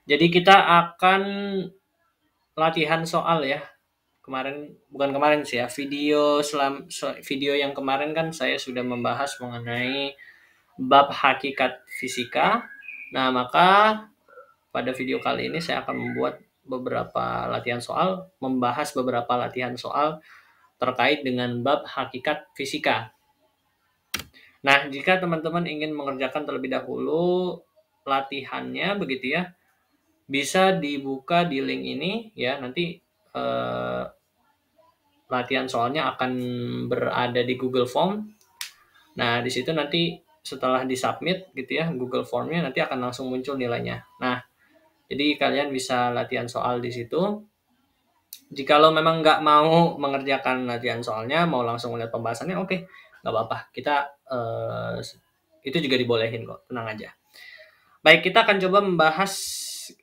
Jadi kita akan latihan soal ya. Bukan kemarin sih ya, video yang kemarin kan saya sudah membahas mengenai bab hakikat fisika. Nah, maka pada video kali ini saya akan membahas beberapa latihan soal terkait dengan bab hakikat fisika. Nah, jika teman-teman ingin mengerjakan terlebih dahulu latihannya begitu ya, bisa dibuka di link ini ya. Nanti latihan soalnya akan berada di Google Form. Nah, di situ nanti setelah disubmit gitu ya, Google Formnya nanti akan langsung muncul nilainya. Nah, jadi kalian bisa latihan soal di situ. Jikalau memang nggak mau mengerjakan latihan soalnya, mau langsung melihat pembahasannya, oke, nggak apa-apa. Itu juga dibolehin kok, tenang aja. Baik, kita akan coba membahas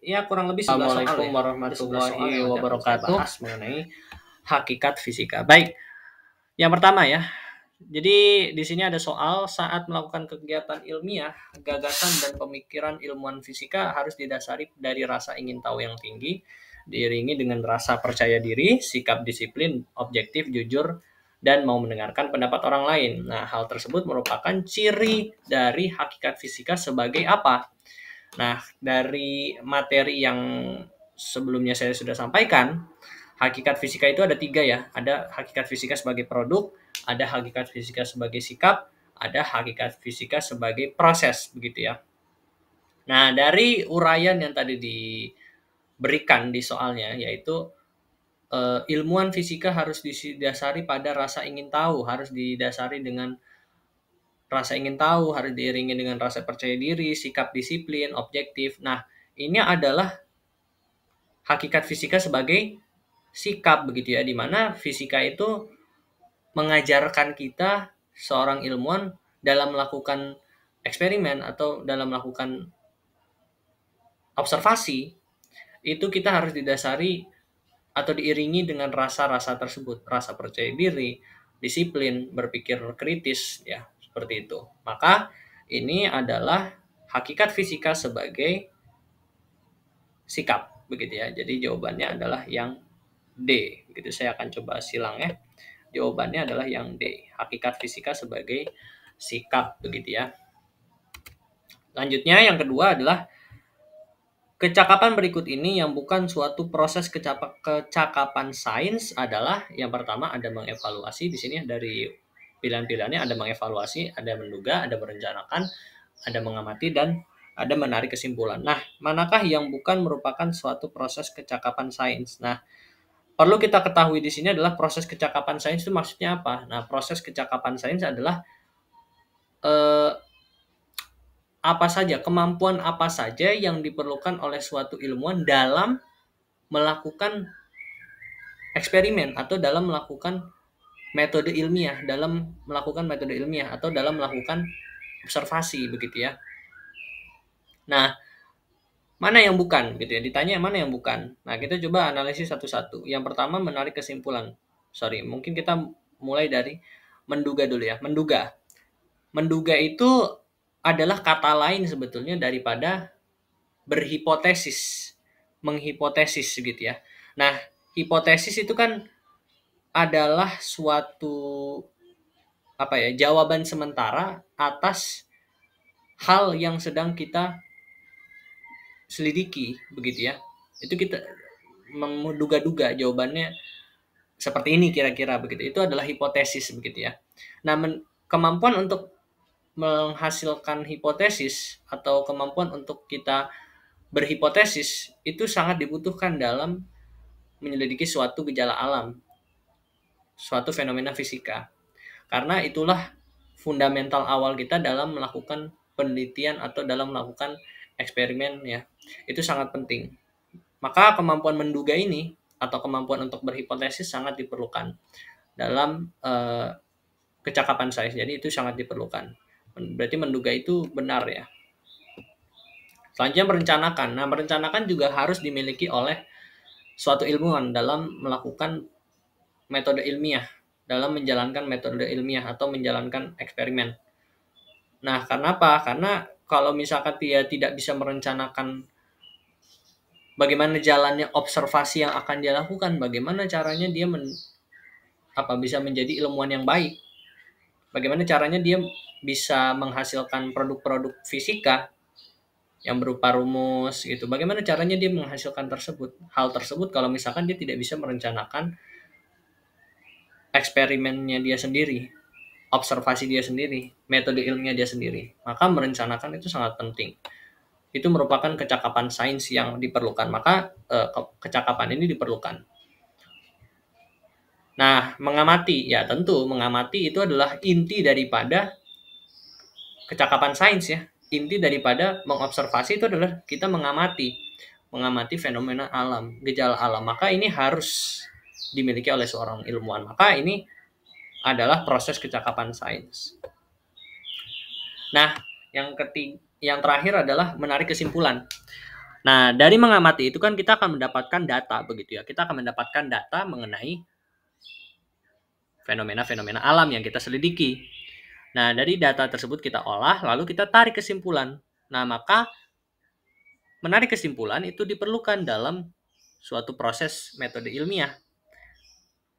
ya kurang lebih 11 soal. Assalamualaikum warahmatullahi wabarakatuh. Bahas mengenai hakikat fisika. Baik, yang pertama ya. Jadi di sini ada soal, saat melakukan kegiatan ilmiah, gagasan dan pemikiran ilmuwan fisika harus didasari dari rasa ingin tahu yang tinggi, diiringi dengan rasa percaya diri, sikap disiplin, objektif, jujur, dan mau mendengarkan pendapat orang lain. Nah, hal tersebut merupakan ciri dari hakikat fisika sebagai apa? Nah, dari materi yang sebelumnya saya sudah sampaikan, hakikat fisika itu ada 3 ya. Ada hakikat fisika sebagai produk, ada hakikat fisika sebagai sikap, ada hakikat fisika sebagai proses, begitu ya. Nah, dari uraian yang tadi diberikan di soalnya, yaitu ilmuwan fisika harus didasari pada rasa ingin tahu, harus didasari dengan rasa ingin tahu, harus diiringi dengan rasa percaya diri, sikap disiplin, objektif. Nah, ini adalah hakikat fisika sebagai sikap begitu ya, di mana fisika itu mengajarkan kita seorang ilmuwan dalam melakukan eksperimen atau dalam melakukan observasi, itu kita harus didasari atau diiringi dengan rasa-rasa tersebut, rasa percaya diri, disiplin, berpikir kritis ya, seperti itu. Maka ini adalah hakikat fisika sebagai sikap begitu ya. Jadi jawabannya adalah yang D. Gitu, saya akan coba silang ya. Jawabannya adalah yang D. Hakikat fisika sebagai sikap begitu ya. Lanjutnya yang kedua adalah kecakapan berikut ini yang bukan suatu proses kecakapan sains adalah yang pertama ada mengevaluasi. Di sini dari pilihan-pilihannya ada mengevaluasi, ada menduga, ada merencanakan, ada mengamati, dan ada menarik kesimpulan. Nah, manakah yang bukan merupakan suatu proses kecakapan sains? Nah, perlu kita ketahui di sini adalah proses kecakapan sains itu maksudnya apa? Nah, proses kecakapan sains adalah eh, kemampuan apa saja yang diperlukan oleh suatu ilmuwan dalam melakukan eksperimen atau dalam melakukan metode ilmiah, atau dalam melakukan observasi begitu ya. Nah, mana yang bukan gitu ya, ditanya mana yang bukan. Nah, kita coba analisis satu-satu. Yang pertama menarik kesimpulan. Mungkin kita mulai dari menduga dulu ya. Menduga itu adalah kata lain sebetulnya daripada berhipotesis, menghipotesis gitu ya. Nah, hipotesis itu kan adalah suatu jawaban sementara atas hal yang sedang kita selidiki begitu ya. Itu kita menduga-duga jawabannya seperti ini kira-kira begitu. Itu adalah hipotesis begitu ya. Nah, kemampuan untuk menghasilkan hipotesis atau kemampuan untuk kita berhipotesis itu sangat dibutuhkan dalam menyelidiki suatu gejala alam, suatu fenomena fisika. Karena itulah fundamental awal kita dalam melakukan penelitian atau dalam melakukan eksperimen ya. Itu sangat penting. Maka kemampuan menduga ini atau kemampuan untuk berhipotesis sangat diperlukan dalam kecakapan sains. Jadi itu sangat diperlukan. Berarti menduga itu benar ya. Selanjutnya merencanakan. Nah, merencanakan juga harus dimiliki oleh suatu ilmuwan dalam melakukan metode ilmiah, dalam menjalankan metode ilmiah atau menjalankan eksperimen. Nah, karena apa? Karena kalau misalkan dia tidak bisa merencanakan bagaimana jalannya observasi yang akan dia lakukan, bagaimana caranya dia bisa menjadi ilmuwan yang baik, bagaimana caranya dia bisa menghasilkan produk-produk fisika yang berupa rumus gitu. Bagaimana caranya dia menghasilkan hal tersebut kalau misalkan dia tidak bisa merencanakan eksperimennya dia sendiri, observasi dia sendiri, metode ilmiah dia sendiri. Maka merencanakan itu sangat penting. Itu merupakan kecakapan sains yang diperlukan. Maka kecakapan ini diperlukan. Nah, mengamati, ya tentu mengamati itu adalah inti daripada kecakapan sains ya. Inti daripada mengobservasi itu adalah kita mengamati fenomena alam, gejala alam. Maka ini harus dimiliki oleh seorang ilmuwan. Maka ini adalah proses kecakapan sains. Nah, yang terakhir adalah menarik kesimpulan. Nah, dari mengamati itu kan kita akan mendapatkan data begitu ya. Kita akan mendapatkan data mengenai fenomena-fenomena alam yang kita selidiki. Nah, dari data tersebut kita olah, lalu kita tarik kesimpulan. Nah, maka menarik kesimpulan itu diperlukan dalam suatu proses metode ilmiah.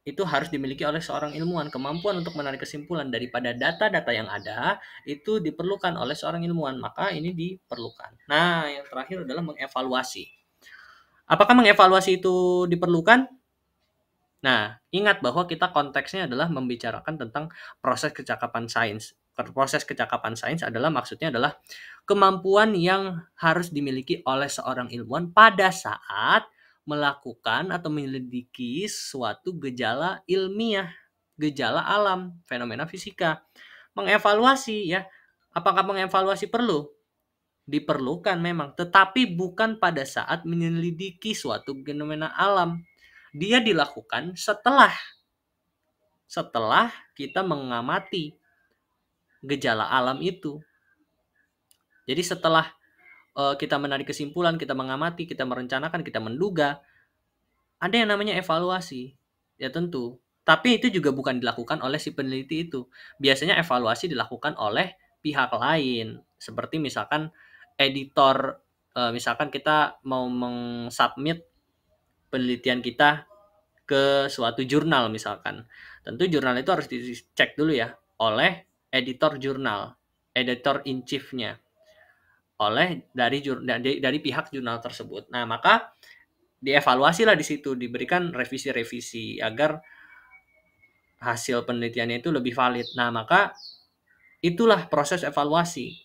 Itu harus dimiliki oleh seorang ilmuwan. Kemampuan untuk menarik kesimpulan daripada data-data yang ada, itu diperlukan oleh seorang ilmuwan. Maka ini diperlukan. Nah, yang terakhir adalah mengevaluasi. Apakah mengevaluasi itu diperlukan? Nah, ingat bahwa kita konteksnya adalah membicarakan tentang proses kecakapan sains. Proses kecakapan sains adalah maksudnya adalah kemampuan yang harus dimiliki oleh seorang ilmuwan pada saat melakukan atau menyelidiki suatu gejala ilmiah, gejala alam, fenomena fisika. Mengevaluasi ya, apakah mengevaluasi perlu? Diperlukan memang, tetapi bukan pada saat menyelidiki suatu fenomena alam. Dia dilakukan setelah kita mengamati gejala alam itu. Jadi setelah kita menarik kesimpulan, kita mengamati, kita merencanakan, kita menduga, ada yang namanya evaluasi. Ya tentu. Tapi itu juga bukan dilakukan oleh si peneliti itu. Biasanya evaluasi dilakukan oleh pihak lain. Seperti misalkan editor, misalkan kita mau mengsubmit penelitian kita ke suatu jurnal misalkan. Tentu jurnal itu harus dicek dulu ya oleh editor jurnal, editor in chief-nya, oleh dari pihak jurnal tersebut. Nah, maka dievaluasilah di situ, diberikan revisi-revisi agar hasil penelitiannya itu lebih valid. Nah, maka itulah proses evaluasi.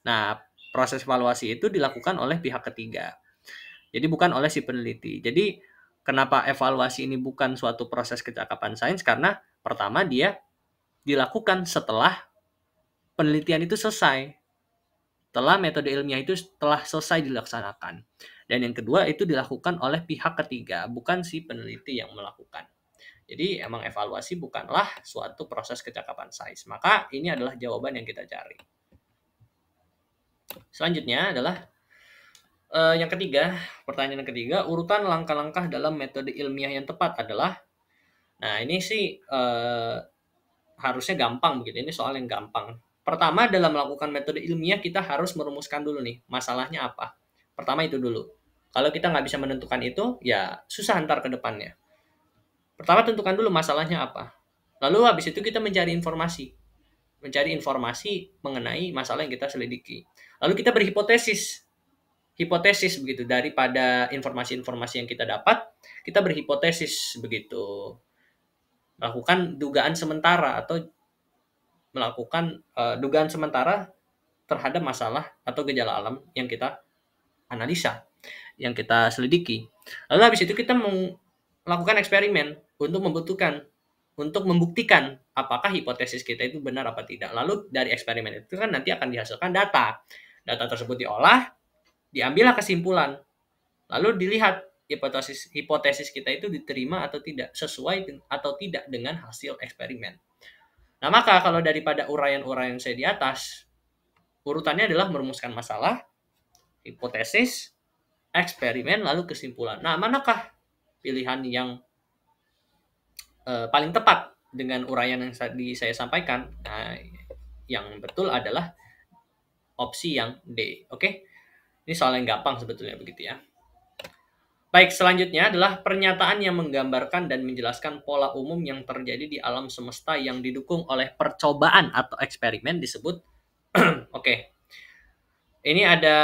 Nah, proses evaluasi itu dilakukan oleh pihak ketiga. Jadi bukan oleh si peneliti. Jadi kenapa evaluasi ini bukan suatu proses kecakapan sains? Karena pertama dia dilakukan setelah penelitian itu selesai. Setelah metode ilmiah itu telah selesai dilaksanakan. Dan yang kedua itu dilakukan oleh pihak ketiga, bukan si peneliti yang melakukan. Jadi emang evaluasi bukanlah suatu proses kecakapan sains. Maka ini adalah jawaban yang kita cari. Selanjutnya adalah yang ketiga, pertanyaan yang ketiga, urutan langkah-langkah dalam metode ilmiah yang tepat adalah, nah ini sih harusnya gampang begitu, ini soal yang gampang. Pertama, dalam melakukan metode ilmiah kita harus merumuskan dulu nih, masalahnya apa. Pertama itu dulu. Kalau kita nggak bisa menentukan itu, ya susah ntar ke depannya. Pertama tentukan dulu masalahnya apa. Lalu habis itu kita mencari informasi mengenai masalah yang kita selidiki. Lalu kita berhipotesis begitu, daripada informasi-informasi yang kita dapat, kita berhipotesis begitu, melakukan dugaan sementara atau melakukan dugaan sementara terhadap masalah atau gejala alam yang kita analisa, yang kita selidiki. Lalu habis itu kita melakukan eksperimen untuk membuktikan apakah hipotesis kita itu benar apa tidak. Lalu dari eksperimen itu kan nanti akan dihasilkan data tersebut diolah, diambillah kesimpulan, lalu dilihat hipotesis kita itu diterima atau tidak, sesuai atau tidak dengan hasil eksperimen. Nah, maka kalau daripada uraian-uraian saya di atas, urutannya adalah merumuskan masalah, hipotesis, eksperimen, lalu kesimpulan. Nah, manakah pilihan yang paling tepat dengan uraian yang tadi saya sampaikan? Nah, yang betul adalah opsi yang D. Oke? Ini soal yang gampang sebetulnya begitu ya. Baik, selanjutnya adalah pernyataan yang menggambarkan dan menjelaskan pola umum yang terjadi di alam semesta yang didukung oleh percobaan atau eksperimen disebut oke. Ini ada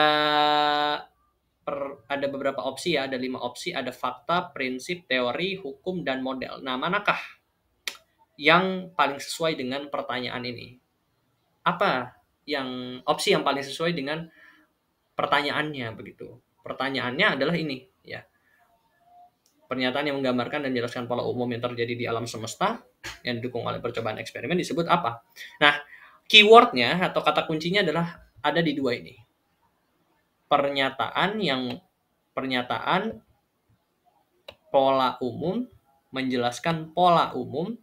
beberapa opsi ya, ada 5 opsi, ada fakta, prinsip, teori, hukum, dan model. Nah, manakah yang paling sesuai dengan pertanyaan ini? Apa yang opsi yang paling sesuai dengan pertanyaannya begitu? Pertanyaannya adalah ini, ya. Pernyataan yang menggambarkan dan menjelaskan pola umum yang terjadi di alam semesta yang didukung oleh percobaan eksperimen disebut apa? Nah, keywordnya atau kata kuncinya adalah ada di dua ini. Pernyataan pola umum, menjelaskan pola umum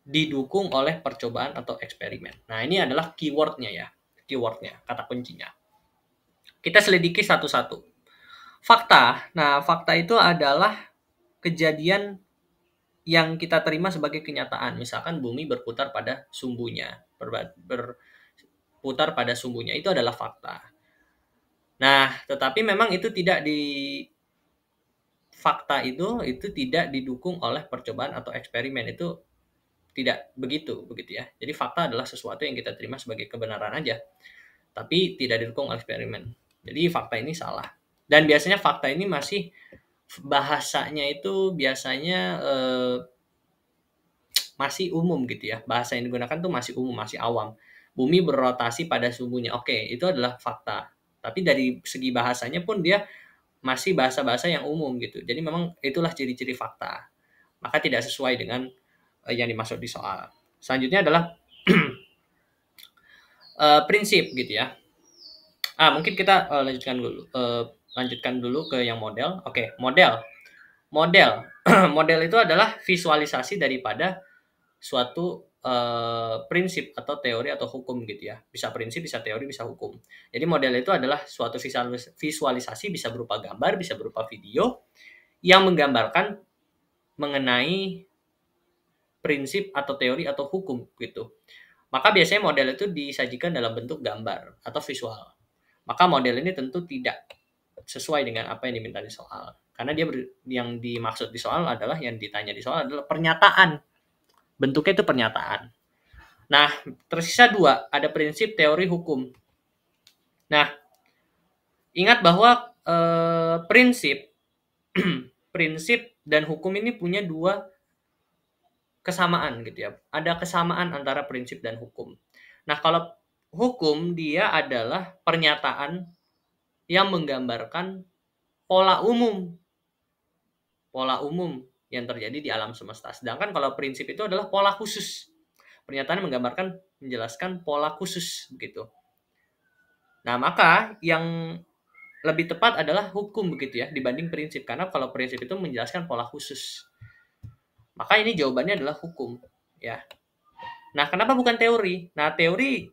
didukung oleh percobaan atau eksperimen. Nah, ini adalah keywordnya ya. Keywordnya, kata kuncinya. Kita selidiki satu-satu. Fakta. Nah, fakta itu adalah kejadian yang kita terima sebagai kenyataan. Misalkan bumi berputar pada sumbunya. Berputar pada sumbunya. Itu adalah fakta. Nah, tetapi memang itu tidak fakta itu tidak didukung oleh percobaan atau eksperimen. Itu tidak begitu ya. Jadi fakta adalah sesuatu yang kita terima sebagai kebenaran aja, tapi tidak didukung oleh eksperimen. Jadi fakta ini salah. Dan biasanya fakta ini masih bahasanya itu biasanya masih umum gitu ya. Bahasa yang digunakan tuh masih umum, masih awam. Bumi berrotasi pada sumbunya. Oke, itu adalah fakta. Tapi dari segi bahasanya pun dia masih bahasa-bahasa yang umum gitu. Jadi memang itulah ciri-ciri fakta. Maka tidak sesuai dengan yang dimaksud di soal. Selanjutnya adalah prinsip gitu ya. Mungkin kita lanjutkan dulu ke yang model. Oke, model. Model itu adalah visualisasi daripada suatu prinsip atau teori atau hukum gitu ya. Bisa prinsip, bisa teori, bisa hukum. Jadi model itu adalah suatu visualisasi, bisa berupa gambar, bisa berupa video yang menggambarkan mengenai prinsip atau teori atau hukum gitu. Maka biasanya model itu disajikan dalam bentuk gambar atau visual. Maka model ini tentu tidak sesuai dengan apa yang diminta di soal. Karena yang dimaksud di soal adalah, yang ditanya di soal adalah pernyataan. Bentuknya itu pernyataan. Nah, tersisa dua, ada prinsip, teori, hukum. Nah, ingat bahwa prinsip prinsip dan hukum ini punya dua kesamaan gitu ya. Ada kesamaan antara prinsip dan hukum. Nah, kalau hukum dia adalah pernyataan yang menggambarkan pola umum yang terjadi di alam semesta. Sedangkan kalau prinsip itu adalah pola khusus. Pernyataan menggambarkan, menjelaskan pola khusus begitu. Nah, maka yang lebih tepat adalah hukum begitu ya dibanding prinsip, karena kalau prinsip itu menjelaskan pola khusus. Maka ini jawabannya adalah hukum ya. Nah, kenapa bukan teori? Nah, teori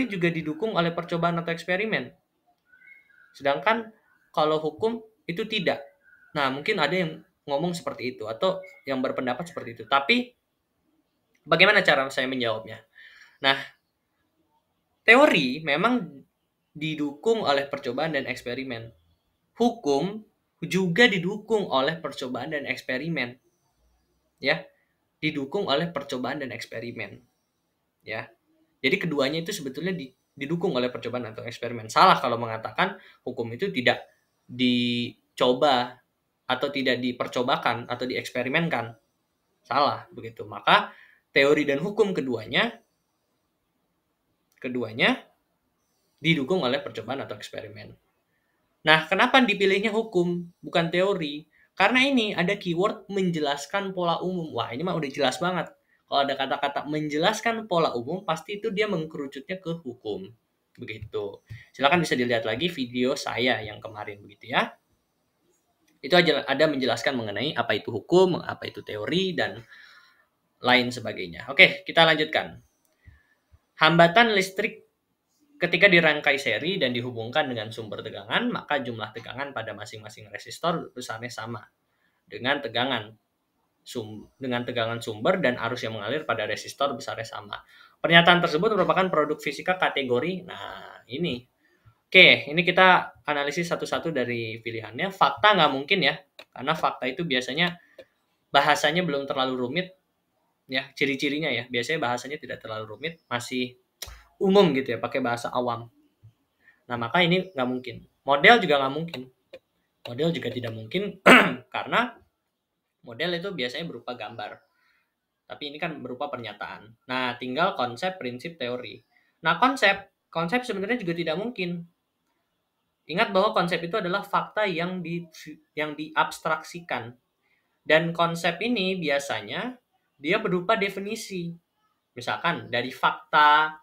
juga didukung oleh percobaan atau eksperimen. Sedangkan kalau hukum itu tidak. Nah, mungkin ada yang ngomong seperti itu atau yang berpendapat seperti itu. Tapi bagaimana cara saya menjawabnya? Nah, teori memang didukung oleh percobaan dan eksperimen. Hukum juga didukung oleh percobaan dan eksperimen. Ya, didukung oleh percobaan dan eksperimen. Ya. Jadi keduanya itu sebetulnya didukung oleh percobaan atau eksperimen. Salah kalau mengatakan hukum itu tidak dicoba atau tidak dipercobakan atau dieksperimenkan. Salah begitu. Maka teori dan hukum keduanya didukung oleh percobaan atau eksperimen. Nah, kenapa dipilihnya hukum bukan teori? Karena ini ada keyword menjelaskan pola umum. Wah, ini mah udah jelas banget. Kalau ada kata-kata menjelaskan pola umum, pasti itu dia mengkerucutnya ke hukum. Begitu. Silakan bisa dilihat lagi video saya yang kemarin begitu ya. Itu aja ada menjelaskan mengenai apa itu hukum, apa itu teori, dan lain sebagainya. Oke, kita lanjutkan. Hambatan listrik ketika dirangkai seri dan dihubungkan dengan sumber tegangan, maka jumlah tegangan pada masing-masing resistor besarnya sama dengan tegangan sumber dan arus yang mengalir pada resistor besarnya sama. Pernyataan tersebut merupakan produk fisika kategori. Nah, ini Oke, ini kita analisis satu-satu dari pilihannya. Fakta nggak mungkin ya, karena fakta itu biasanya bahasanya belum terlalu rumit, ya ciri-cirinya ya. Biasanya bahasanya tidak terlalu rumit, masih umum gitu ya, pakai bahasa awam. Nah, maka ini nggak mungkin. Model juga nggak mungkin. Model juga tidak mungkin karena model itu biasanya berupa gambar. Tapi ini kan berupa pernyataan. Nah, tinggal konsep, prinsip, teori. Nah, konsep sebenarnya juga tidak mungkin. Ingat bahwa konsep itu adalah fakta yang diabstraksikan. Dan konsep ini biasanya dia berupa definisi. Misalkan dari fakta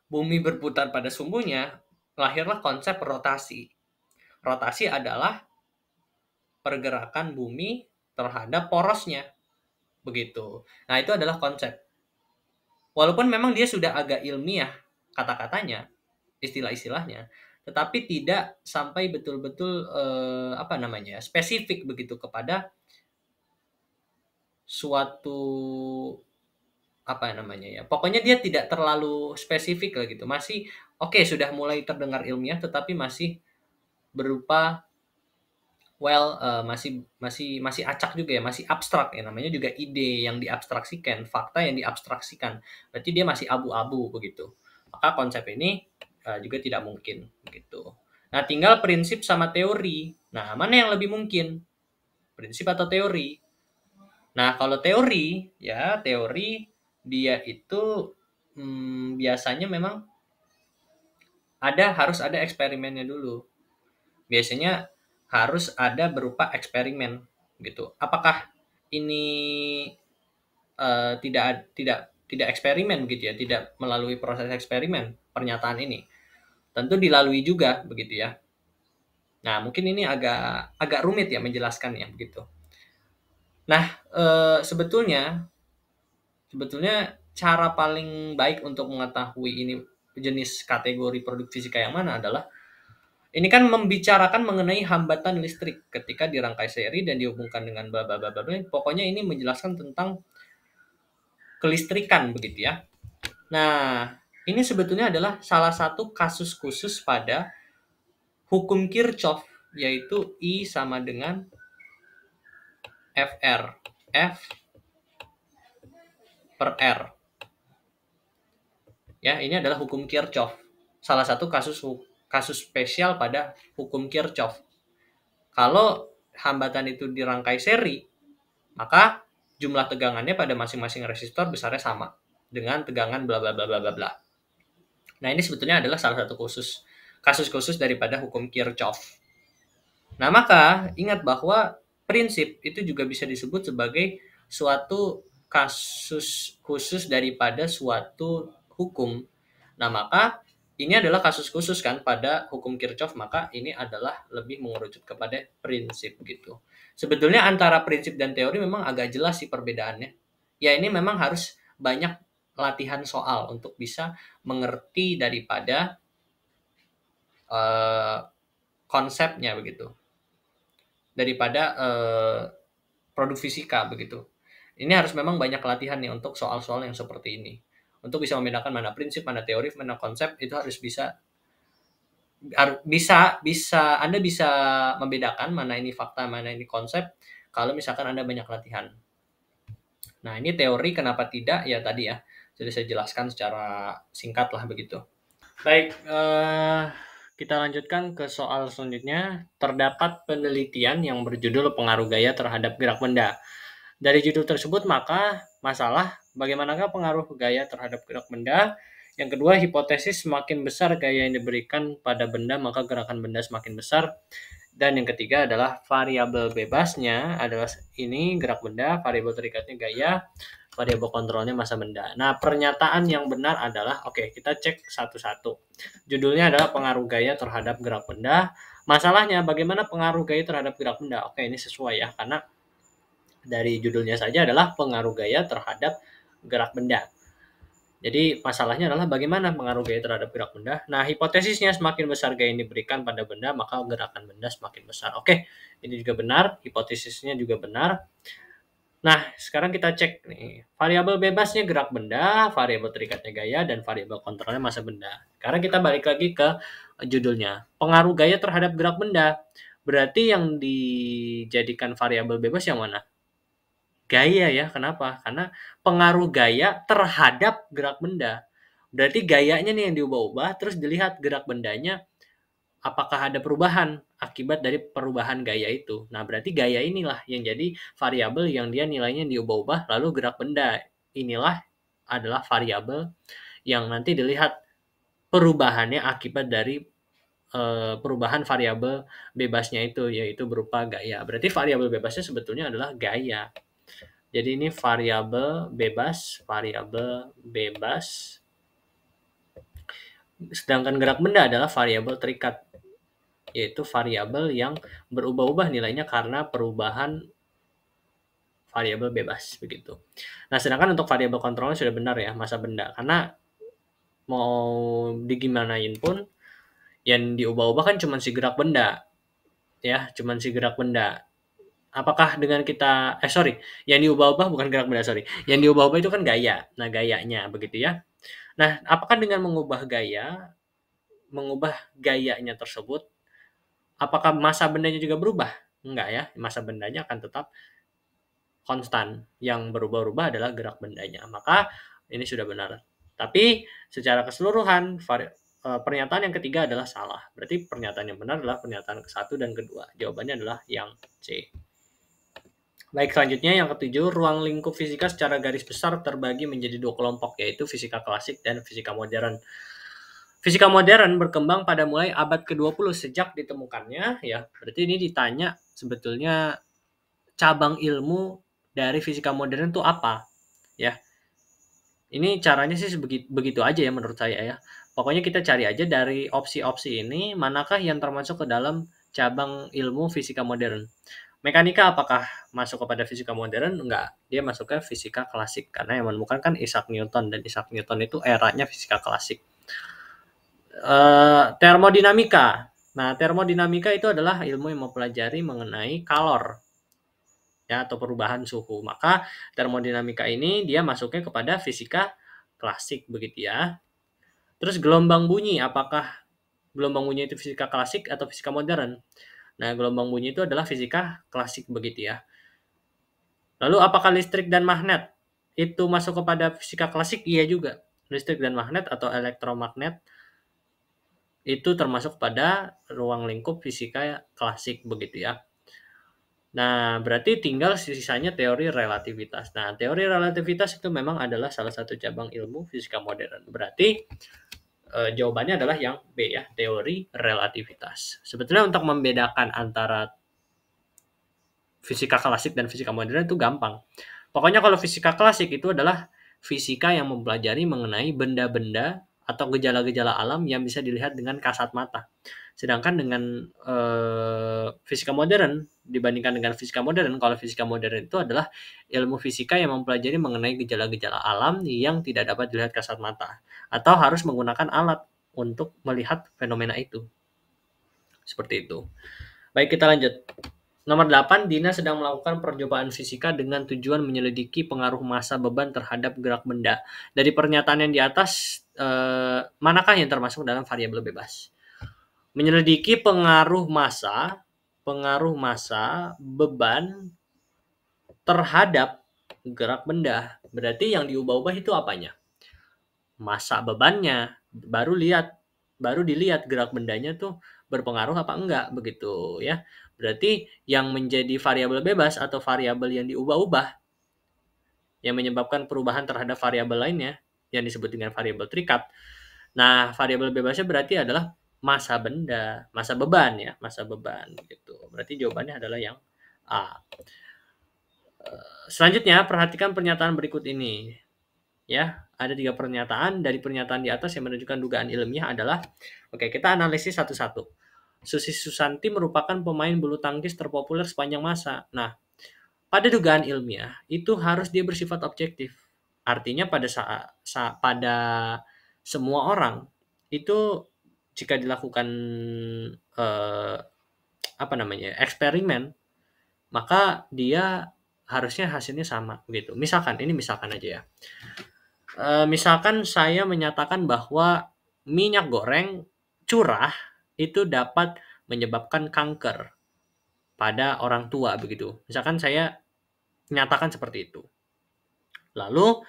bumi berputar pada sumbunya, lahirlah konsep rotasi. Rotasi adalah pergerakan bumi terhadap porosnya. Begitu. Nah, itu adalah konsep. Walaupun memang dia sudah agak ilmiah kata-katanya, istilah-istilahnya, tetapi tidak sampai betul-betul spesifik begitu kepada suatu pokoknya dia tidak terlalu spesifik lah gitu. Masih sudah mulai terdengar ilmiah tetapi masih berupa masih acak juga ya, masih abstrak ya, namanya juga ide yang diabstraksikan, fakta yang diabstraksikan. Berarti dia masih abu-abu begitu. Maka konsep ini juga tidak mungkin begitu. Nah, tinggal prinsip sama teori. Nah, mana yang lebih mungkin? Prinsip atau teori? Nah, kalau teori dia itu biasanya memang harus ada eksperimennya dulu. Biasanya harus ada berupa eksperimen gitu. Apakah ini tidak eksperimen begitu ya, tidak melalui proses eksperimen pernyataan ini? Tentu dilalui juga begitu ya. Nah, mungkin ini agak rumit ya menjelaskannya begitu. Nah, sebetulnya cara paling baik untuk mengetahui ini jenis kategori produk fisika yang mana adalah ini kan membicarakan mengenai hambatan listrik ketika dirangkai seri dan dihubungkan dengan bla bla bla bla. Pokoknya ini menjelaskan tentang kelistrikan begitu ya. Nah, ini sebetulnya adalah salah satu kasus khusus pada hukum Kirchhoff, yaitu I sama dengan FR. F per R. Ya, ini adalah hukum Kirchhoff. Salah satu kasus spesial pada hukum Kirchhoff. Kalau hambatan itu dirangkai seri, maka jumlah tegangannya pada masing-masing resistor besarnya sama dengan tegangan bla bla bla bla bla bla. Nah, ini sebetulnya adalah salah satu kasus khusus daripada hukum Kirchhoff. Nah, maka ingat bahwa prinsip itu juga bisa disebut sebagai suatu kasus khusus daripada suatu hukum. Nah, maka ini adalah kasus khusus kan pada hukum Kirchhoff, maka ini adalah lebih mengerucut kepada prinsip gitu. Sebetulnya antara prinsip dan teori memang agak jelas sih perbedaannya. Ya, ini memang harus banyak latihan soal untuk bisa mengerti daripada konsepnya begitu. Daripada produk fisika begitu. Ini harus memang banyak latihan nih untuk soal-soal yang seperti ini. Untuk bisa membedakan mana prinsip, mana teori, mana konsep, itu harus bisa Anda bisa membedakan mana ini fakta, mana ini konsep kalau misalkan Anda banyak latihan. Nah, ini teori kenapa tidak ya tadi ya. Sudah saya jelaskan secara singkat lah begitu. Baik, kita lanjutkan ke soal selanjutnya. Terdapat penelitian yang berjudul pengaruh gaya terhadap gerak benda. Dari judul tersebut maka masalah bagaimanakah pengaruh gaya terhadap gerak benda. Yang kedua, hipotesis semakin besar gaya yang diberikan pada benda maka gerakan benda semakin besar. Dan yang ketiga adalah variabel bebasnya adalah ini gerak benda, variabel terikatnya gaya, variabel kontrolnya massa benda. Nah, pernyataan yang benar adalah kita cek satu-satu. Judulnya adalah pengaruh gaya terhadap gerak benda. Masalahnya bagaimana pengaruh gaya terhadap gerak benda? Ini sesuai ya, karena dari judulnya saja adalah pengaruh gaya terhadap gerak benda. Jadi masalahnya adalah bagaimana pengaruh gaya terhadap gerak benda. Nah, hipotesisnya semakin besar gaya yang diberikan pada benda, maka gerakan benda semakin besar. Ini juga benar, hipotesisnya juga benar. Nah, sekarang kita cek nih. Variabel bebasnya gerak benda, variabel terikatnya gaya, dan variabel kontrolnya massa benda. Sekarang kita balik lagi ke judulnya. Pengaruh gaya terhadap gerak benda. Berarti yang dijadikan variabel bebas yang mana? Gaya ya, kenapa? Karena pengaruh gaya terhadap gerak benda. Berarti gayanya nih yang diubah-ubah, terus dilihat gerak bendanya apakah ada perubahan akibat dari perubahan gaya itu. Nah, berarti gaya inilah yang jadi variabel yang dia nilainya diubah-ubah, lalu gerak benda inilah adalah variabel yang nanti dilihat perubahannya akibat dari perubahan variabel bebasnya itu, yaitu berupa gaya. Berarti variabel bebasnya sebetulnya adalah gaya. Jadi ini variabel bebas. Sedangkan gerak benda adalah variabel terikat, yaitu variabel yang berubah-ubah nilainya karena perubahan variabel bebas begitu. Nah, sedangkan untuk variabel kontrolnya sudah benar ya, masa benda. Karena mau digimanain pun yang diubah-ubah kan cuma si gerak benda. Ya, cuma si gerak benda. Apakah dengan kita yang diubah-ubah bukan gerak benda, Yang diubah-ubah itu kan gaya. Nah, gayanya begitu ya. Nah, apakah dengan mengubah gayanya tersebut, apakah massa bendanya juga berubah? Enggak ya, massa bendanya akan tetap konstan. Yang berubah-ubah adalah gerak bendanya. Maka ini sudah benar. Tapi secara keseluruhan pernyataan yang ketiga adalah salah. Berarti pernyataan yang benar adalah pernyataan ke-1 dan ke-2. Jawabannya adalah yang C. Baik, selanjutnya yang ketujuh, ruang lingkup fisika secara garis besar terbagi menjadi 2 kelompok, yaitu fisika klasik dan fisika modern. Fisika modern berkembang pada mulai abad ke-20 sejak ditemukannya, ya. Berarti ini ditanya sebetulnya cabang ilmu dari fisika modern itu apa, ya. Ini caranya sih begitu aja ya menurut saya ya. Pokoknya kita cari aja dari opsi-opsi ini manakah yang termasuk ke dalam cabang ilmu fisika modern. Mekanika apakah masuk kepada fisika modern? Enggak, dia masuk ke fisika klasik karena yang menemukan kan Isaac Newton, dan Isaac Newton itu eranya fisika klasik. Termodinamika. Nah, termodinamika itu adalah ilmu yang mempelajari mengenai kalor ya, atau perubahan suhu. Maka termodinamika ini dia masuknya kepada fisika klasik begitu ya. Terus gelombang bunyi, apakah gelombang bunyi itu fisika klasik atau fisika modern? Nah, gelombang bunyi itu adalah fisika klasik begitu ya. Lalu apakah listrik dan magnet itu masuk kepada fisika klasik? Iya juga. Listrik dan magnet atau elektromagnet itu termasuk pada ruang lingkup fisika klasik begitu ya. Nah, berarti tinggal sisanya teori relativitas. Nah, teori relativitas itu memang adalah salah satu cabang ilmu fisika modern. Berarti jawabannya adalah yang B ya, teori relativitas. Sebetulnya untuk membedakan antara fisika klasik dan fisika modern itu gampang. Pokoknya kalau fisika klasik itu adalah fisika yang mempelajari mengenai benda-benda atau gejala-gejala alam yang bisa dilihat dengan kasat mata. Sedangkan dengan fisika modern, dibandingkan dengan fisika modern, kalau fisika modern itu adalah ilmu fisika yang mempelajari mengenai gejala-gejala alam yang tidak dapat dilihat kasat mata, atau harus menggunakan alat untuk melihat fenomena itu. Seperti itu. Baik, kita lanjut. Nomor 8, Dina sedang melakukan percobaan fisika dengan tujuan menyelidiki pengaruh massa beban terhadap gerak benda. Dari pernyataan yang di atas, manakah yang termasuk dalam variabel bebas? Menyelidiki pengaruh massa beban terhadap gerak benda. Berarti yang diubah-ubah itu apanya? Massa bebannya. Baru dilihat gerak bendanya tuh berpengaruh apa enggak begitu ya. Berarti yang menjadi variabel bebas atau variabel yang diubah-ubah yang menyebabkan perubahan terhadap variabel lainnya yang disebut dengan variabel terikat. Nah, variabel bebasnya berarti adalah massa benda, massa beban gitu. Berarti jawabannya adalah yang A. Selanjutnya, perhatikan pernyataan berikut ini. Ya, ada 3 pernyataan. Dari pernyataan di atas yang menunjukkan dugaan ilmiah adalah, oke, kita analisis satu-satu. Susi Susanti merupakan pemain bulu tangkis terpopuler sepanjang masa. Nah, pada dugaan ilmiah itu harus dia bersifat objektif. Artinya pada pada semua orang itu jika dilakukan eksperimen, maka dia harusnya hasilnya sama gitu. Misalkan aja ya. Misalkan saya menyatakan bahwa minyak goreng curah itu dapat menyebabkan kanker pada orang tua begitu. Misalkan saya nyatakan seperti itu. Lalu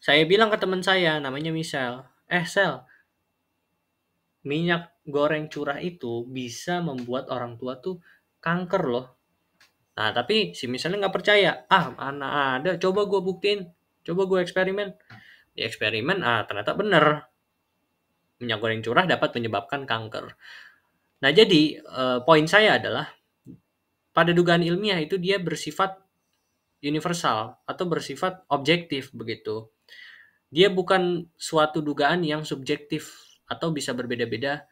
saya bilang ke teman saya namanya Michelle, Sel, minyak goreng curah itu bisa membuat orang tua tuh kanker loh. Nah, tapi si Michelle nggak percaya. Mana ada, coba gue buktiin, coba gue eksperimen. Di eksperimen, ternyata benar. Minyak goreng curah dapat menyebabkan kanker. Nah, jadi poin saya adalah pada dugaan ilmiah itu dia bersifat universal atau bersifat objektif begitu. Dia bukan suatu dugaan yang subjektif atau bisa berbeda-beda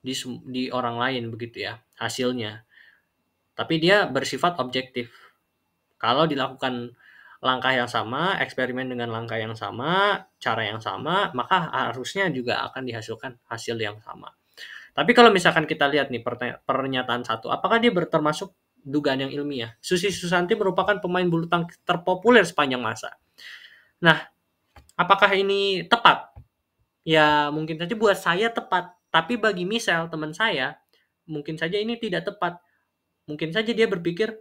di orang lain begitu ya hasilnya. Tapi dia bersifat objektif. Kalau dilakukan langkah yang sama, eksperimen dengan langkah yang sama, cara yang sama, maka harusnya juga akan dihasilkan hasil yang sama. Tapi kalau misalkan kita lihat nih pernyataan satu, apakah dia termasuk dugaan yang ilmiah? Susi Susanti merupakan pemain bulu tangkis terpopuler sepanjang masa. Nah, apakah ini tepat? Ya, mungkin saja buat saya tepat. Tapi bagi Michelle, teman saya, mungkin saja ini tidak tepat. Mungkin saja dia berpikir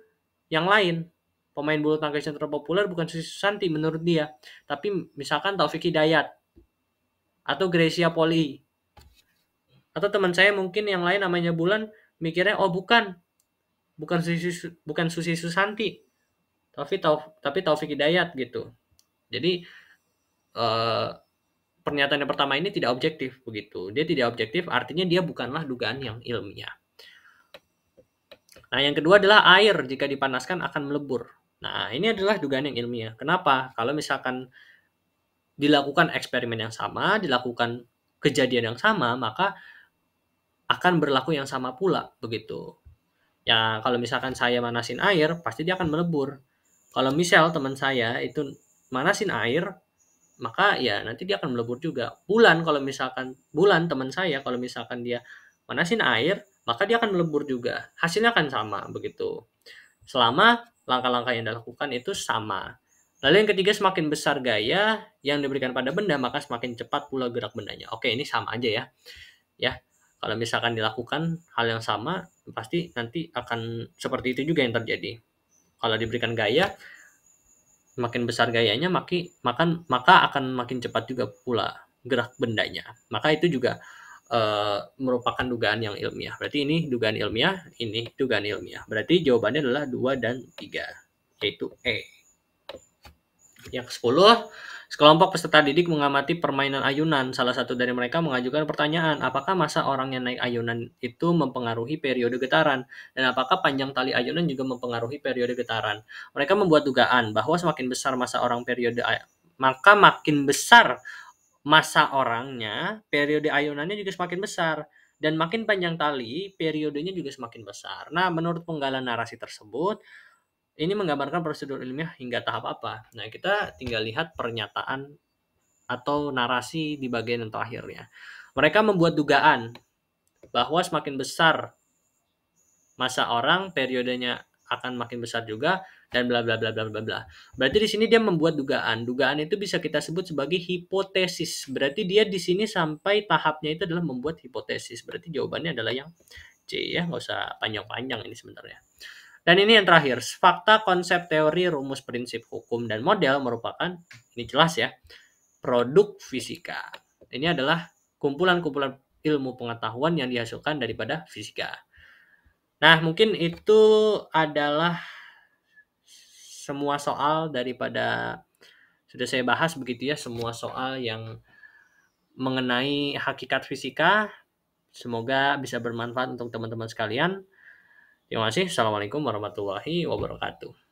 yang lain. Pemain bulu tangkis yang terpopuler bukan Susi Susanti menurut dia. Tapi misalkan Taufik Hidayat. Atau Gracia Poli. Atau teman saya mungkin yang lain namanya Bulan mikirnya bukan Susi Susanti tapi Taufik Hidayat gitu. Jadi pernyataan yang pertama ini tidak objektif begitu. Dia tidak objektif artinya dia bukanlah dugaan yang ilmiah. Nah, yang kedua adalah air jika dipanaskan akan melebur. Nah, ini adalah dugaan yang ilmiah. Kenapa? Kalau misalkan dilakukan eksperimen yang sama, dilakukan kejadian yang sama, maka akan berlaku yang sama pula begitu. Ya, kalau misalkan saya manasin air, pasti dia akan melebur. Kalau misal teman saya itu manasin air, maka ya nanti dia akan melebur juga. Bulan teman saya kalau misalkan dia manasin air, maka dia akan melebur juga. Hasilnya akan sama begitu. Selama langkah-langkah yang dilakukan itu sama. Lalu yang ketiga, semakin besar gaya yang diberikan pada benda, maka semakin cepat pula gerak bendanya. Oke, ini sama aja ya. Ya, kalau misalkan dilakukan hal yang sama, pasti nanti akan seperti itu juga yang terjadi. Kalau diberikan gaya, makin besar gayanya, maka akan makin cepat juga pula gerak bendanya. Maka itu juga merupakan dugaan yang ilmiah. Berarti ini dugaan ilmiah, ini dugaan ilmiah. Berarti jawabannya adalah 2 dan 3, yaitu E. Yang ke-10, sekelompok peserta didik mengamati permainan ayunan. Salah satu dari mereka mengajukan pertanyaan, apakah masa orang yang naik ayunan itu mempengaruhi periode getaran? Dan apakah panjang tali ayunan juga mempengaruhi periode getaran? Mereka membuat dugaan bahwa semakin besar masa orang maka makin besar masa orangnya, periode ayunannya juga semakin besar. Dan makin panjang tali, periodenya juga semakin besar. Nah, menurut penggalan narasi tersebut, ini menggambarkan prosedur ilmiah hingga tahap apa. Nah, kita tinggal lihat pernyataan atau narasi di bagian yang terakhirnya. Mereka membuat dugaan bahwa semakin besar masa orang, periodenya akan makin besar juga, dan bla bla bla bla bla bla. Berarti di sini dia membuat dugaan. Dugaan itu bisa kita sebut sebagai hipotesis. Berarti dia di sini sampai tahapnya itu adalah membuat hipotesis. Berarti jawabannya adalah yang C ya, nggak usah panjang-panjang ini sebenarnya. Dan ini yang terakhir, fakta, konsep, teori, rumus, prinsip, hukum, dan model merupakan, ini jelas ya, produk fisika. Ini adalah kumpulan-kumpulan ilmu pengetahuan yang dihasilkan daripada fisika. Nah, mungkin itu adalah semua soal daripada sudah saya bahas begitu ya, semua soal yang mengenai hakikat fisika. Semoga bisa bermanfaat untuk teman-teman sekalian. Terima kasih. Assalamualaikum warahmatullahi wabarakatuh.